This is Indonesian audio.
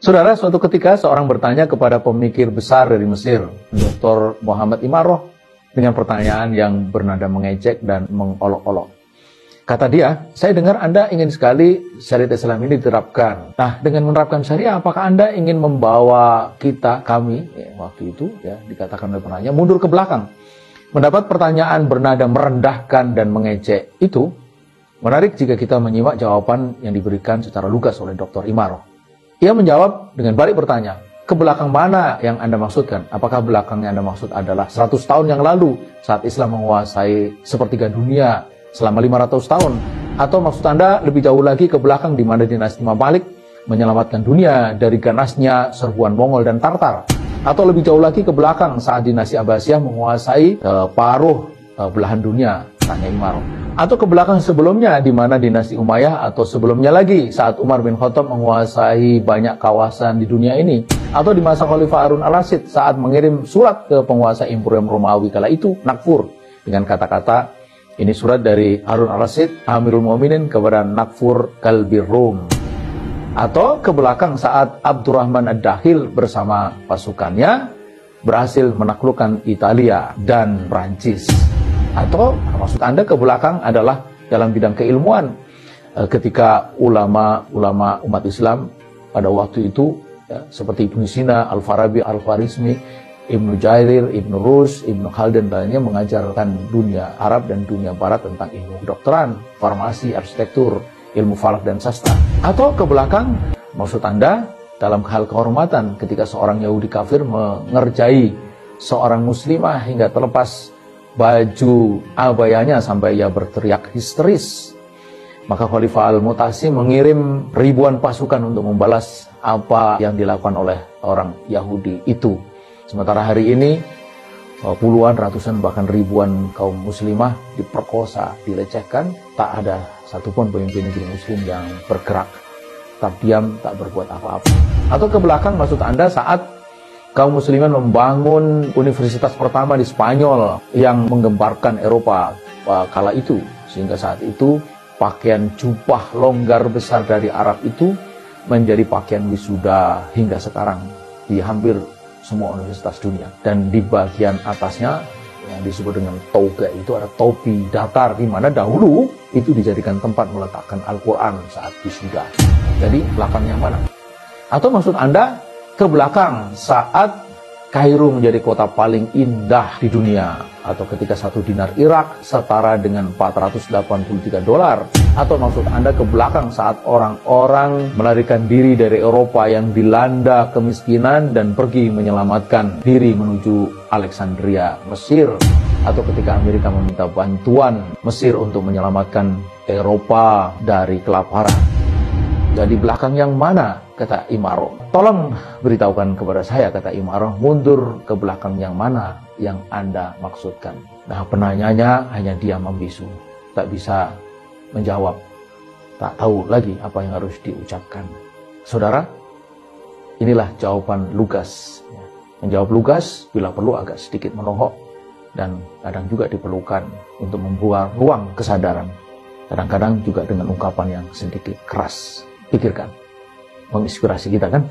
Saudara, suatu ketika seorang bertanya kepada pemikir besar dari Mesir, Dr. Muhammad Imaroh, dengan pertanyaan yang bernada mengejek dan mengolok-olok. Kata dia, saya dengar Anda ingin sekali syariat Islam ini diterapkan. Nah, dengan menerapkan syariah, apakah Anda ingin membawa kami, waktu itu ya dikatakan oleh penanya, mundur ke belakang? Mendapat pertanyaan bernada merendahkan dan mengejek itu, menarik jika kita menyimak jawaban yang diberikan secara lugas oleh Dr. Imaroh. Ia menjawab dengan balik bertanya, ke belakang mana yang Anda maksudkan? Apakah belakang yang Anda maksud adalah 100 tahun yang lalu saat Islam menguasai sepertiga dunia selama 500 tahun? Atau maksud Anda lebih jauh lagi ke belakang di mana dinasti Mamalik menyelamatkan dunia dari ganasnya serbuan Mongol dan Tartar? Atau lebih jauh lagi ke belakang saat dinasti Abbasiyah menguasai paruh belahan dunia? Tanya Imaroh. Atau ke belakang sebelumnya di mana dinasti Umayyah, atau sebelumnya lagi saat Umar bin Khattab menguasai banyak kawasan di dunia ini, atau di masa Khalifah Harun al-Rashid saat mengirim surat ke penguasa Imperium Romawi kala itu, Nakfur, dengan kata-kata, ini surat dari Harun al-Rashid, Amirul Mu'minin kepada Nakfur Kalbir Rum. Atau ke belakang saat Abdurrahman ad-Dakhil bersama pasukannya berhasil menaklukkan Italia dan Prancis. Atau maksud Anda ke belakang adalah dalam bidang keilmuan, ketika ulama-ulama umat Islam pada waktu itu ya, seperti Ibnu Sina, Al-Farabi, Al-Khwarizmi, Ibnu Jairir, Ibnu Rus, Ibnu Khaldun dan lainnya mengajarkan dunia Arab dan dunia Barat tentang ilmu kedokteran, farmasi, arsitektur, ilmu falak dan sastra. Atau ke belakang maksud Anda dalam hal kehormatan ketika seorang Yahudi kafir mengerjai seorang muslimah hingga terlepas baju abayanya sampai ia berteriak histeris. Maka Khalifah Al-Mu'tasim mengirim ribuan pasukan untuk membalas apa yang dilakukan oleh orang Yahudi itu. Sementara hari ini puluhan, ratusan, bahkan ribuan kaum muslimah diperkosa, dilecehkan. Tak ada satupun pemimpin negeri muslim yang bergerak, tetap diam, tak berbuat apa-apa. Atau ke belakang maksud Anda saat kaum muslimin membangun universitas pertama di Spanyol yang menggemparkan Eropa kala itu. Sehingga saat itu pakaian jubah longgar besar dari Arab itu menjadi pakaian wisuda hingga sekarang di hampir semua universitas dunia. Dan di bagian atasnya yang disebut dengan toga itu ada topi datar, di mana dahulu itu dijadikan tempat meletakkan Al-Quran saat wisuda. Jadi belakangnya mana? Atau maksud Anda ke belakang saat Kairo menjadi kota paling indah di dunia, atau ketika 1 dinar Irak setara dengan $483, atau maksud Anda ke belakang saat orang-orang melarikan diri dari Eropa yang dilanda kemiskinan dan pergi menyelamatkan diri menuju Alexandria, Mesir, atau ketika Amerika meminta bantuan Mesir untuk menyelamatkan Eropa dari kelaparan. Jadi belakang yang mana? Kata Imaroh. Tolong beritahukan kepada saya, kata Imaroh, mundur ke belakang yang mana yang Anda maksudkan. Nah, penanyanya hanya diam membisu, tak bisa menjawab, tak tahu lagi apa yang harus diucapkan. Saudara, inilah jawaban lugas. Menjawab lugas bila perlu agak sedikit menohok, dan kadang juga diperlukan untuk membuat ruang kesadaran. Kadang-kadang juga dengan ungkapan yang sedikit keras. Pikirkan, menginspirasi kita kan?